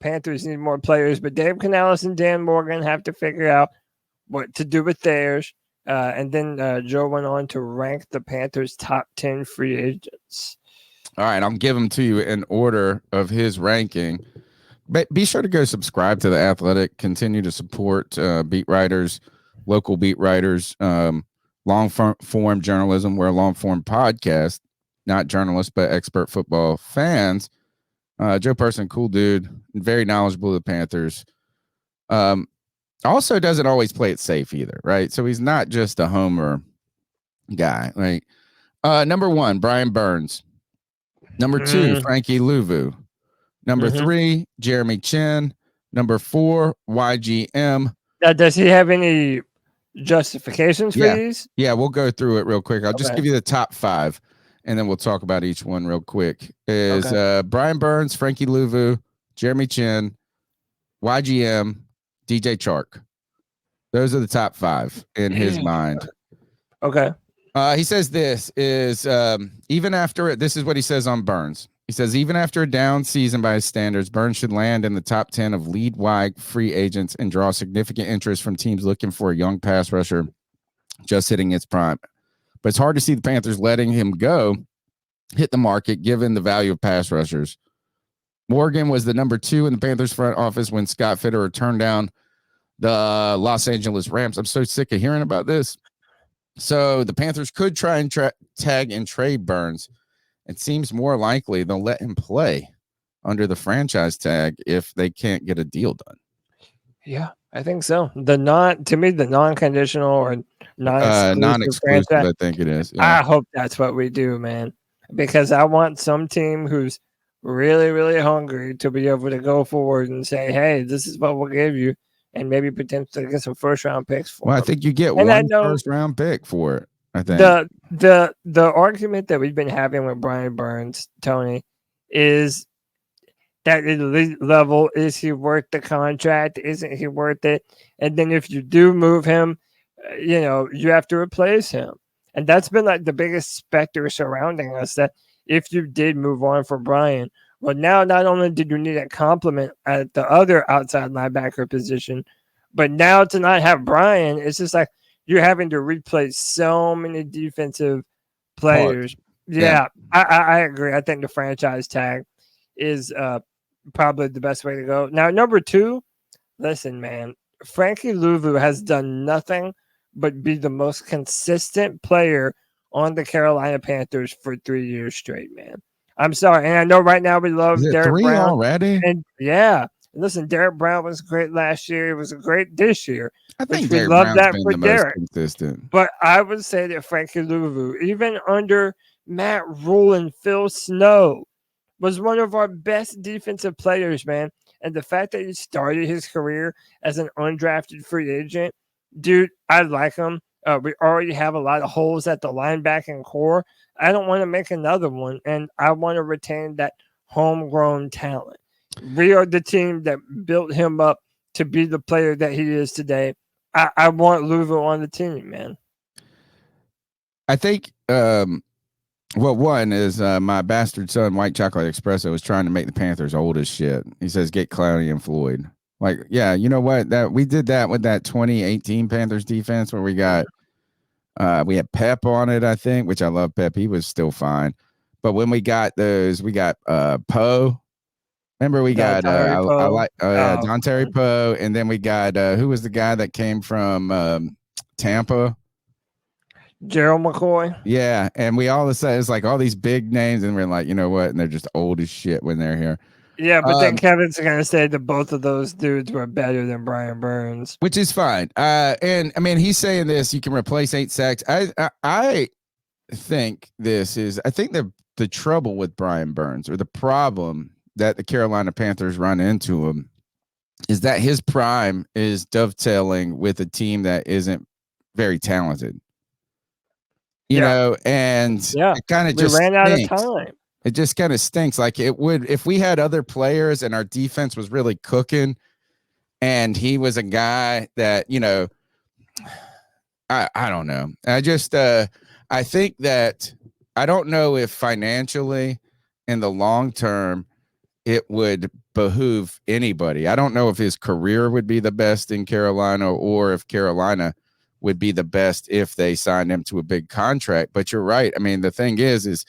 Panthers need more players, but Dave Canales and Dan Morgan have to figure out what to do with theirs. And then Joe went on to rank the Panthers' top 10 free agents. All right, I'll give them to you in order of his ranking. But be sure to go subscribe to The Athletic. Continue to support beat writers, local beat writers, long form journalism. We're a long form podcast, not journalists, but expert football fans. Joe Person, cool dude, very knowledgeable of the Panthers. Also doesn't always play it safe either, right? So he's not just a homer guy. Right? Number 1, Brian Burns. Number 2, Frankie Luvvu. Number 3, Jeremy Chinn. Number 4, YGM. Now, does he have any justifications for these? Yeah, we'll go through it real quick. I'll just give you the top 5, and then we'll talk about each one real quick. Brian Burns, Frankie Luvvu, Jeremy Chinn, YGM, DJ Chark. Those are the top 5 in his mind. Okay. He says this is even after it. This is what he says on Burns. He says, even after a down season by his standards, Burns should land in the top 10 of league-wide free agents and draw significant interest from teams looking for a young pass rusher just hitting its prime. But it's hard to see the Panthers letting him go, hit the market, given the value of pass rushers. Morgan was the number 2 in the Panthers front office when Scott Fitterer turned down the Los Angeles Rams. I'm so sick of hearing about this. So the Panthers could try and tag and trade Burns. It seems more likely they'll let him play under the franchise tag if they can't get a deal done. Yeah, I think so. The non-conditional or non-exclusive, I think it is. Yeah. I hope that's what we do, man, because I want some team who's really, really hungry to be able to go forward and say, hey, this is what we'll give you, and maybe potentially get some first-round picks for I think you get one first-round pick for it. I think the argument that we've been having with Brian Burns, Tony, is that elite level, is he worth the contract? Isn't he worth it? And then if you do move him, you have to replace him. And that's been like the biggest specter surrounding us, that if you did move on for Brian, well, now not only did you need a complement at the other outside linebacker position, but now to not have Brian, it's just like you're having to replace so many defensive players. Yeah. I agree. I think the franchise tag is probably the best way to go. Now, number 2, listen, man, Frankie Luvvu has done nothing but be the most consistent player on the Carolina Panthers for 3 years straight, man. I'm sorry. And I know right now we love Derek Brown already. And listen, Derek Brown was great last year. It was great this year. I think we love that for Derek. Consistent. But I would say that Frankie Luvvu, even under Matt Rule and Phil Snow, was one of our best defensive players, man. And the fact that he started his career as an undrafted free agent, dude, I like him. We already have a lot of holes at the linebacking core. I don't want to make another one, and I want to retain that homegrown talent. We are the team that built him up to be the player that he is today. I want Luvu on the team, man. I think, one is my bastard son, White Chocolate Espresso, was trying to make the Panthers old as shit. He says, get Clowney and Floyd. Like, yeah, you know what? That we did that with that 2018 Panthers defense where we got we had Pep on it, I think, which I love Pep. He was still fine. But when we got those, we got Poe. Remember, we got Don Terry Poe, and then we got who was the guy that came from Tampa? Gerald McCoy. Yeah, and we all of a sudden it's like all these big names, and we're like, you know what? And they're just old as shit when they're here. Yeah, but then Kevin's gonna say that both of those dudes were better than Brian Burns, which is fine. And I mean, he's saying this: you can replace 8 sacks. I think the trouble with Brian Burns, or the problem that the Carolina Panthers run into him, is that his prime is dovetailing with a team that isn't very talented. You know, and it kind of just ran out of time. It just kind of stinks. Like it would if we had other players and our defense was really cooking, and he was a guy that, you know, I don't know. I just I think that I don't know if financially in the long term it would behoove anybody. I don't know if his career would be the best in Carolina or if Carolina would be the best if they signed him to a big contract. But you're right. I mean, the thing is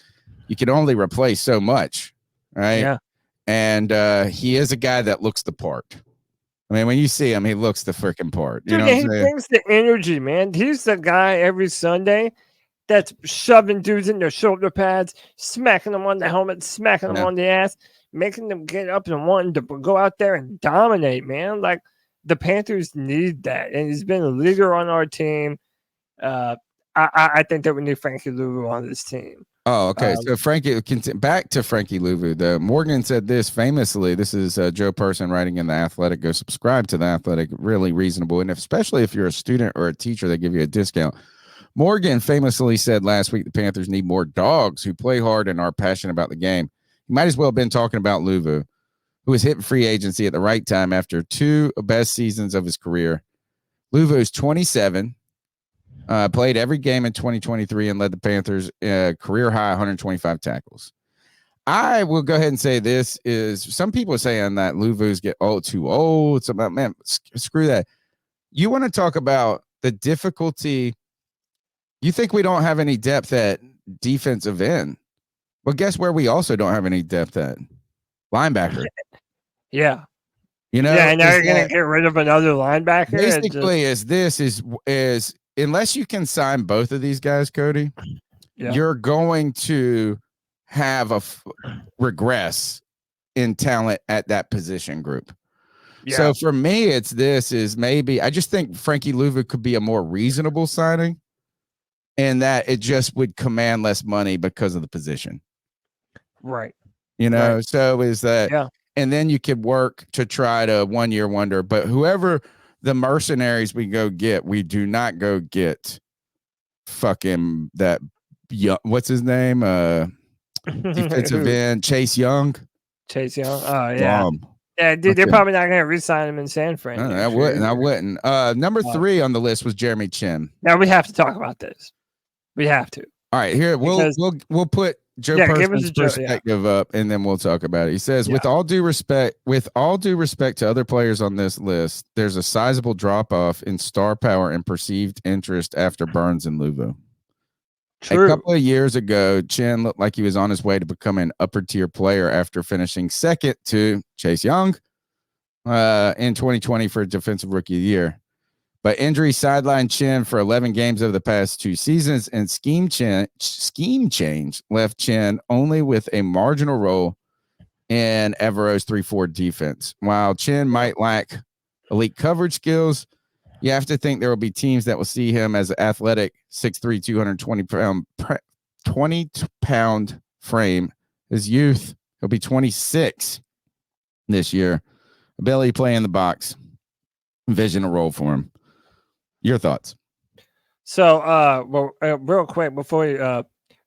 you can only replace so much, right? Yeah. And he is a guy that looks the part. I mean, when you see him, he looks the freaking part. You Dude, know what I'm he saying? brings the energy, man. He's the guy every Sunday that's shoving dudes in their shoulder pads, smacking them on the helmet, smacking them Yeah. on the ass, making them get up and wanting to go out there and dominate, man. Like the Panthers need that, and he's been a leader on our team. I think that we need Frankie Luvvu on this team. Oh, okay. So back to Frankie Luvvu. The Morgan said this famously. This is Joe Person writing in The Athletic. Go subscribe to The Athletic. Really reasonable, and especially if you're a student or a teacher, they give you a discount. Morgan famously said last week the Panthers need more dogs who play hard and are passionate about the game. He might as well have been talking about Luvu, who was hitting free agency at the right time after 2 best seasons of his career. Luvu's 27, played every game in 2023 and led the Panthers career high 125 tackles. I will go ahead and say this is some people are saying that Luvu's get too old. So, man, screw that. You want to talk about the difficulty. You think we don't have any depth at defensive end? Well, guess where we also don't have any depth at? Linebacker. Yeah. You know, yeah, and now you're going to get rid of another linebacker. Basically, is unless you can sign both of these guys, Cody, you're going to have a regress in talent at that position group. Yeah. So for me, maybe I just think Frankie Luvvu could be a more reasonable signing, and that it just would command less money because of the position. Right. You know, right. So is that, and then you could work to try to 1 year wonder, but whoever the mercenaries we do not go get fucking that, what's his name? Defensive end, Chase Young. Chase Young. Oh, yeah. Bomb. Yeah, dude, they're probably not going to re-sign him in San Fran. I wouldn't. Number 3 on the list was Jeremy Chinn. Now we have to talk about this. We have to. All right, here we'll put Joe Person's perspective up, and then we'll talk about it. He says, with all due respect to other players on this list, there's a sizable drop off in star power and perceived interest after Burns and Luvu. True. A couple of years ago, Chinn looked like he was on his way to become an upper tier player after finishing second to Chase Young in 2020 for Defensive Rookie of the Year. But injury sidelined Chinn for 11 games over the past 2 seasons, and scheme change left Chinn only with a marginal role in Evero's 3-4 defense. While Chinn might lack elite coverage skills, you have to think there will be teams that will see him as an athletic 6'3", 20-pound frame. His youth, he'll be 26 this year. Ability to play in the box. Envision a role for him. Your thoughts? So, real quick before we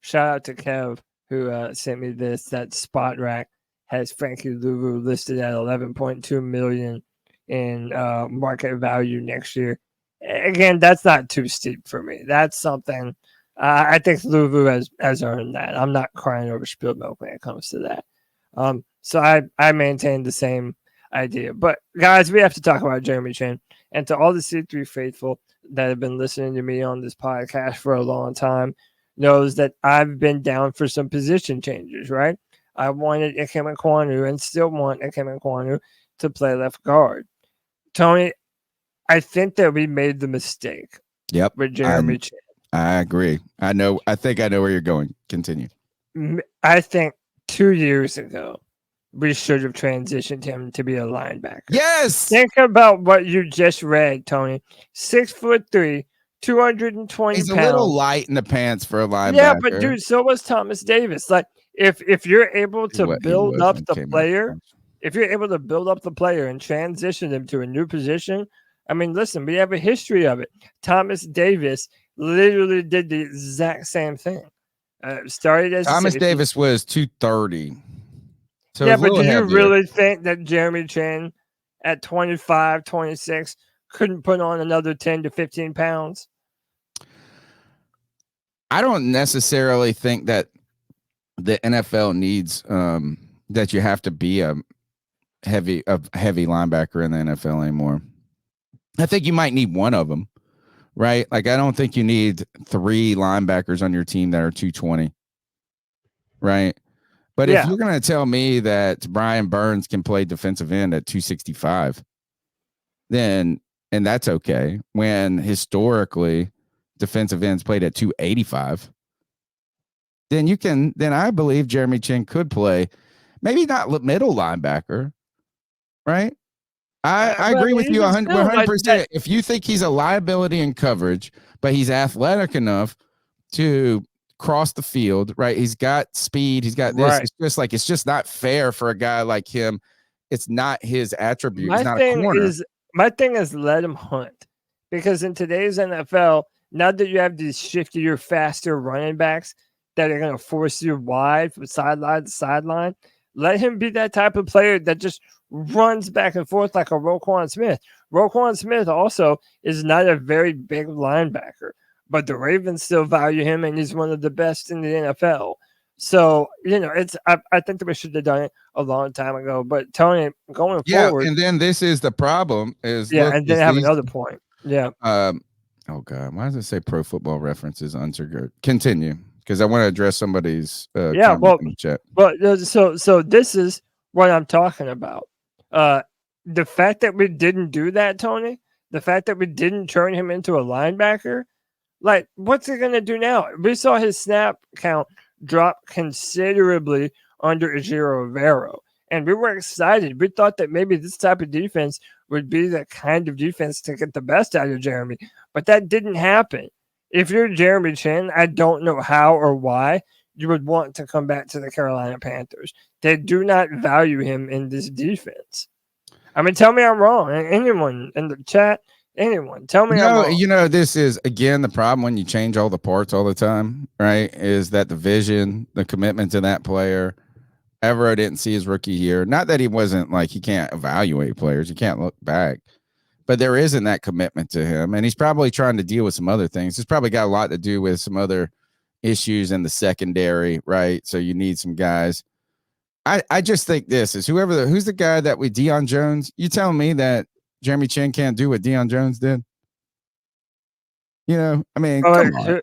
shout out to Kev who sent me this. That Spot Rack has Frankie Luvvu listed at $11.2 million in market value next year. Again, that's not too steep for me. That's something I think Luvu has earned that. I'm not crying over spilled milk when it comes to that. So I maintain the same idea. But guys, we have to talk about Jeremy Chinn. And to all the C3 faithful that have been listening to me on this podcast for a long time, knows that I've been down for some position changes, right? I wanted Ikem Ekwonu and still want Ikem Ekwonu to play left guard. Tony, I think that we made the mistake. Yep. With Jeremy Chinn. I agree. I think I know where you're going. Continue. I think 2 years ago, we should have transitioned him to be a linebacker. Yes. Think about what you just read, Tony. 6'3", 220 He's pounds. a little light in the pants for a linebacker. Yeah, but dude, so was Thomas Davis. Like, if you're able to build up the player, if you're able to build up the player and transition him to a new position, I mean, listen, we have a history of it. Thomas Davis literally did the exact same thing. Started as Thomas Davis was 230. So yeah, but do you really think that Jeremy Chinn at 25, 26 couldn't put on another 10 to 15 pounds? I don't necessarily think that the NFL needs that you have to be a heavy linebacker in the NFL anymore. I think you might need one of them, right? Like, I don't think you need 3 linebackers on your team that are 220, right? But if you're going to tell me that Brian Burns can play defensive end at 265, then, and that's okay, when historically defensive ends played at 285, then I believe Jeremy Chinn could play, maybe not middle linebacker, right? I agree with you 100%. If you think he's a liability in coverage, but he's athletic enough to cross the field, right? He's got speed. He's got this. Right. It's just not fair for a guy like him. It's not his attribute. He's not a corner. My thing is let him hunt, because in today's NFL, now that you have these shiftier, faster running backs that are going to force you wide from sideline to sideline, let him be that type of player that just runs back and forth like a Roquan Smith. Roquan Smith also is not a very big linebacker, but the Ravens still value him, and he's one of the best in the NFL. So, I think that we should have done it a long time ago. But Tony, going forward, and then this is the problem is and then have another point. Yeah. Oh God, why does it say Pro Football References undergird? Continue, because I want to address somebody's comment in the chat. But so this is what I'm talking about. The fact that we didn't do that, Tony, the fact that we didn't turn him into a linebacker, like, what's he gonna do now? We saw his snap count drop considerably under Ejiro Rivero, and we were excited. We thought that maybe this type of defense would be the kind of defense to get the best out of Jeremy, but that didn't happen. If you're Jeremy Chinn, I don't know how or why you would want to come back to the Carolina Panthers. They do not value him in this defense. I mean, tell me I'm wrong. Anyone in the chat, anyone, tell me I'm wrong. This is, again, the problem when you change all the parts all the time, right? Is that the vision, the commitment to that player. Evero didn't see his rookie year. Not that he wasn't like, he can't evaluate players. He can't look back. But there isn't that commitment to him. And he's probably trying to deal with some other things. It's probably got a lot to do with some other issues in the secondary, right? So you need some guys. I just think this is who's the guy that with Deion Jones. You telling me that Jeremy Chinn can't do what Deion Jones did? I mean, come on.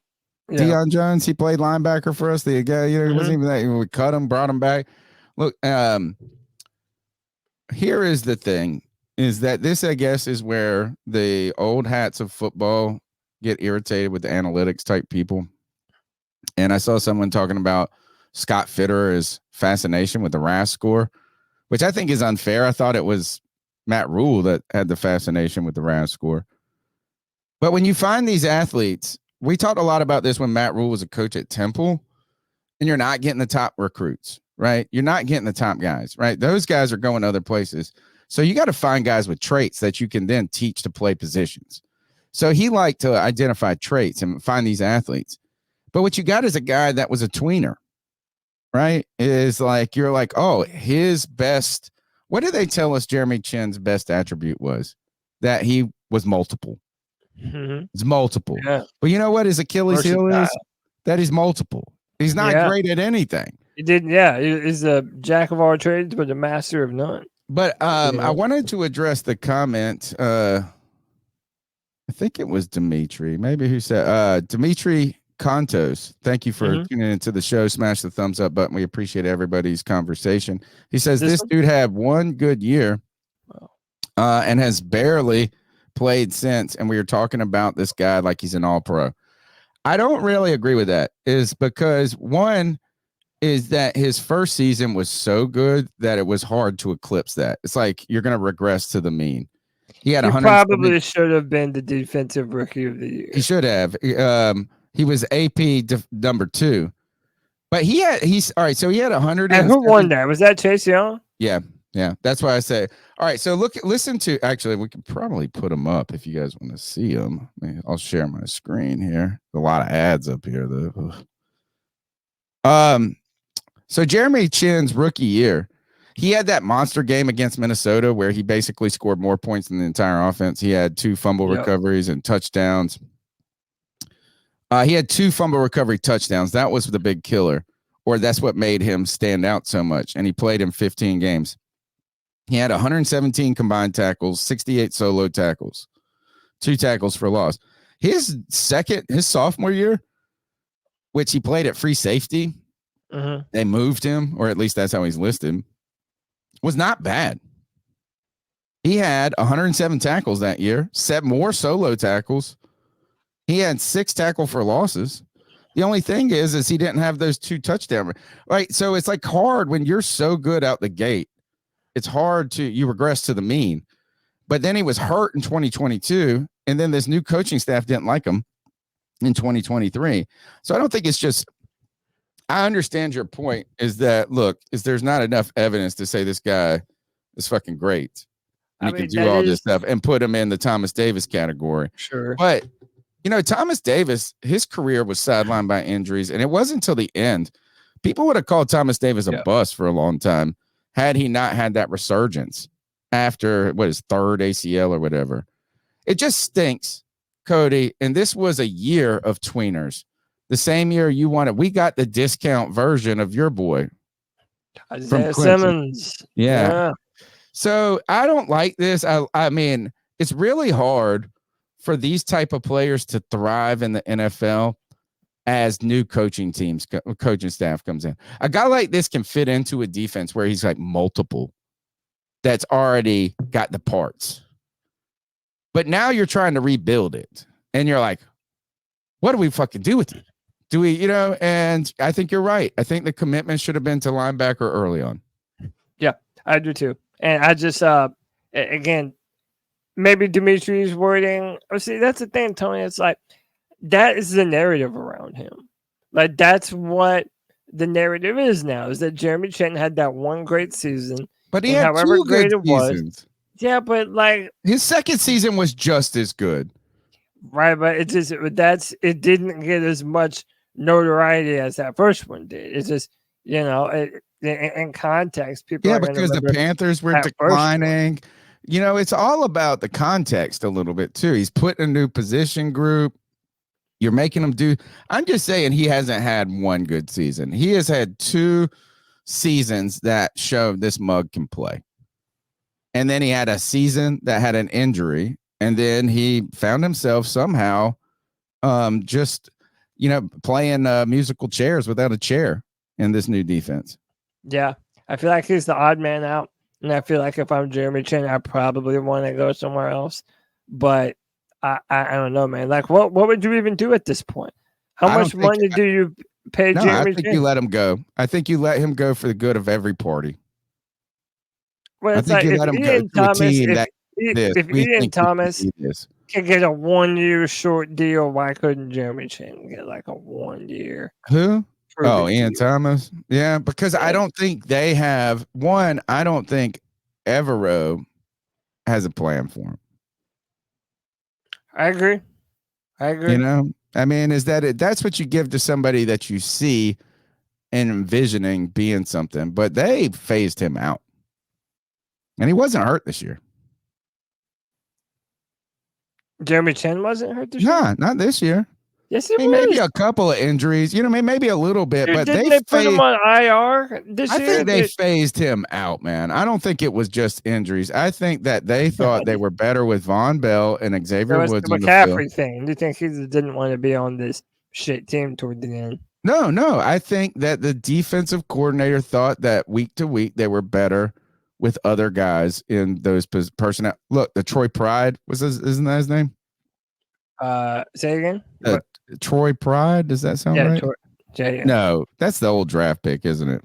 Yeah. Deion Jones, he played linebacker for us. The guy, it wasn't even that. We cut him, brought him back. Look, here is the thing, is that this, I guess, is where the old hats of football get irritated with the analytics type people. And I saw someone talking about Scott Fitterer's fascination with the RAS score, which I think is unfair. I thought it was Matt Rule that had the fascination with the RAS score. But when you find these athletes, we talked a lot about this when Matt Rule was a coach at Temple, and you're not getting the top recruits, right? You're not getting the top guys, right? Those guys are going other places. So you got to find guys with traits that you can then teach to play positions. So he liked to identify traits and find these athletes. But what you got is a guy that was a tweener, right? Is like, you're like, oh, his best. What did they tell us Jeremy Chinn's best attribute was? That he was multiple. Mm-hmm. It's multiple. Yeah. But you know what his Achilles heel is? That he's multiple. He's not great at anything. He didn't. Yeah, he's a jack of all trades, but a master of none. But I wanted to address the comment. I think it was Dimitri. Maybe who said Dimitri Contos. Thank you for tuning into the show. Smash the thumbs up button. We appreciate everybody's conversation. He says this dude had one good year and has barely played since. And we were talking about this guy like he's an all-pro. I don't really agree with that, is because one is that his first season was so good that it was hard to eclipse that. It's like you're going to regress to the mean. He had probably should have been the defensive rookie of the year. He should have. He was AP number 2, but he's all right. So he had 100. And who won that? Was that Chase Young? Yeah. That's why I say. All right. So listen to. Actually, we could probably put them up if you guys want to see them. I'll share my screen here. A lot of ads up here, though. So Jeremy Chinn's rookie year, he had that monster game against Minnesota where he basically scored more points than the entire offense. He had 2 fumble recoveries and touchdowns. He had 2 fumble recovery touchdowns. That was the big killer. or that's what made him stand out so much. And he played in 15 games. He had 117 combined tackles, 68 solo tackles, 2 tackles for loss. His sophomore year, which he played at free safety, they moved him, or at least that's how he's listed, was not bad. He had 107 tackles that year, 7 more solo tackles. He had 6 tackle for losses. The only thing is he didn't have those 2 touchdowns. Right. So it's like hard when you're so good out the gate. It's hard you regress to the mean. But then he was hurt in 2022. And then this new coaching staff didn't like him in 2023. So I don't think it's just, I understand your point is that, look, there's not enough evidence to say this guy is fucking great. And he can do all this stuff and put him in the Thomas Davis category. Sure. But, Thomas Davis, his career was sidelined by injuries, and it wasn't until the end. People would have called Thomas Davis a bust for a long time had he not had that resurgence after, his 3rd ACL or whatever. It just stinks, Cody, and this was a year of tweeners. The same year you wanted, we got the discount version of your boy. Isaiah Simmons. Yeah. So I don't like this. I mean, it's really hard for these type of players to thrive in the NFL as new coaching staff comes in. A guy like this can fit into a defense where he's like multiple that's already got the parts. But now you're trying to rebuild it. And you're like, what do we fucking do with it? Do we, and I think you're right. I think the commitment should have been to linebacker early on. Yeah, I do too. And I just, again, maybe Dimitri's wording. See, that's the thing, Tony. It's like, that is the narrative around him. Like, that's what the narrative is now, is that Jeremy Chinn had that one great season. But he had 2 good seasons. Yeah, but like his second season was just as good. Right, but it it didn't get as much notoriety as that first one did. It's just, in context, people because the Panthers were declining. It's all about the context a little bit too. He's put in a new position group. You're making him do. I'm just saying he hasn't had one good season. He has had 2 seasons that show this mug can play. And then he had a season that had an injury. And then he found himself somehow playing musical chairs without a chair in this new defense. Yeah. I feel like he's the odd man out. And I feel like if I'm Jeremy Chinn, I probably want to go somewhere else. But I don't know, man. Like, what would you even do at this point? How much money do you pay Jeremy Chinn? I think you let him go. I think you let him go for the good of every party. Well, it's like if Ian Thomas can get a 1-year short deal, why couldn't Jeremy Chinn get like a 1 year? Who? Ian Thomas. Yeah, because I don't think they have one. I don't think Evero has a plan for him. I agree. I mean, is that it? That's what you give to somebody that you see and envisioning being something, but they phased him out. And he wasn't hurt this year. Jeremy Chinn wasn't hurt this year? Nah, not this year. Yes, he was. Maybe a couple of injuries, maybe a little bit, but they put him on IR this year. I think they phased him out, man. I don't think it was just injuries. I think that they thought they were better with Von Bell and Xavier Woods. The McCaffrey thing. Do you think he didn't want to be on this shit team toward the end? No. I think that the defensive coordinator thought that week to week they were better with other guys in those personnel. Look, the Troy Pride isn't that his name? Say again. Troy Pride. Does that sound right? Yeah. No, that's the old draft pick, isn't it?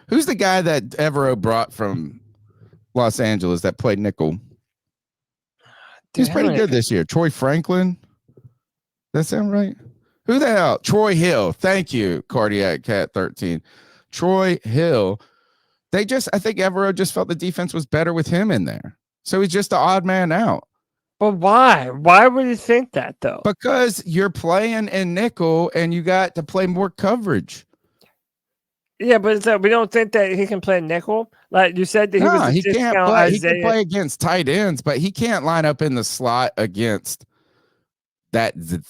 Who's the guy that Evero brought from Los Angeles that played nickel? He's pretty good this year. Troy Franklin. Does that sound right? Who the hell? Troy Hill. Thank you, Cardiac Cat 13. Troy Hill. I think Evero just felt the defense was better with him in there. So he's just the odd man out. But why? Why would you think that, though? Because you're playing in nickel and you got to play more coverage. Yeah, but it's we don't think that he can play nickel. Like you said, that he can't play. He can play against tight ends, but he can't line up in the slot against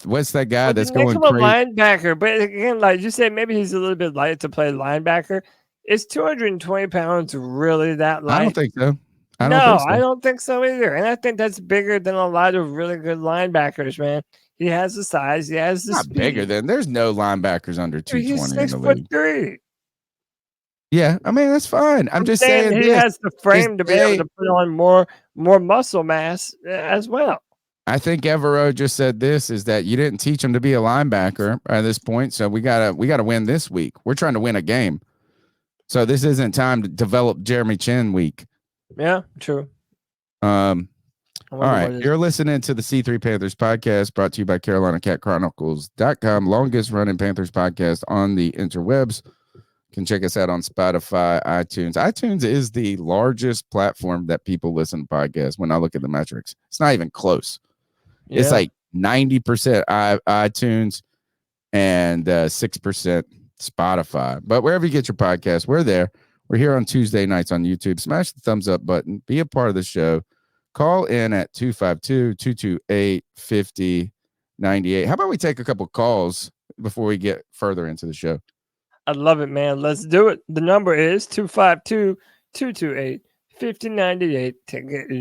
What's that guy that's make going him a crazy? linebacker, but again, like you said, maybe he's a little bit light to play linebacker. Is 220 pounds really that light? I don't think so. I don't think so either. And I think that's bigger than a lot of really good linebackers, man. He has the size. He has the Not speed. bigger than. There's no linebackers under 220 in the league. 6'3". Yeah, I mean that's fine. I'm just saying he has the frame to be able to put on more muscle mass as well. I think Evero just said this is that you didn't teach him to be a linebacker at this point, so we gotta win this week. We're trying to win a game, so this isn't time to develop Jeremy Chinn week. Yeah, true. All right, you're listening to the C3 Panthers podcast, brought to you by CarolinaCatChronicles.com, longest running Panthers podcast on the interwebs. You can check us out on Spotify, iTunes. iTunes is the largest platform that people listen to podcasts. When I look at the metrics, it's not even close. Yeah. It's like 90% iTunes and 6% Spotify. But wherever you get your podcast, we're there. We're here on Tuesday nights on YouTube. Smash the thumbs up button. Be a part of the show. Call in at 252-228-5098. How about we take a couple calls before we get further into the show? I love it, man. Let's do it. The number is 252-228-5098 to get your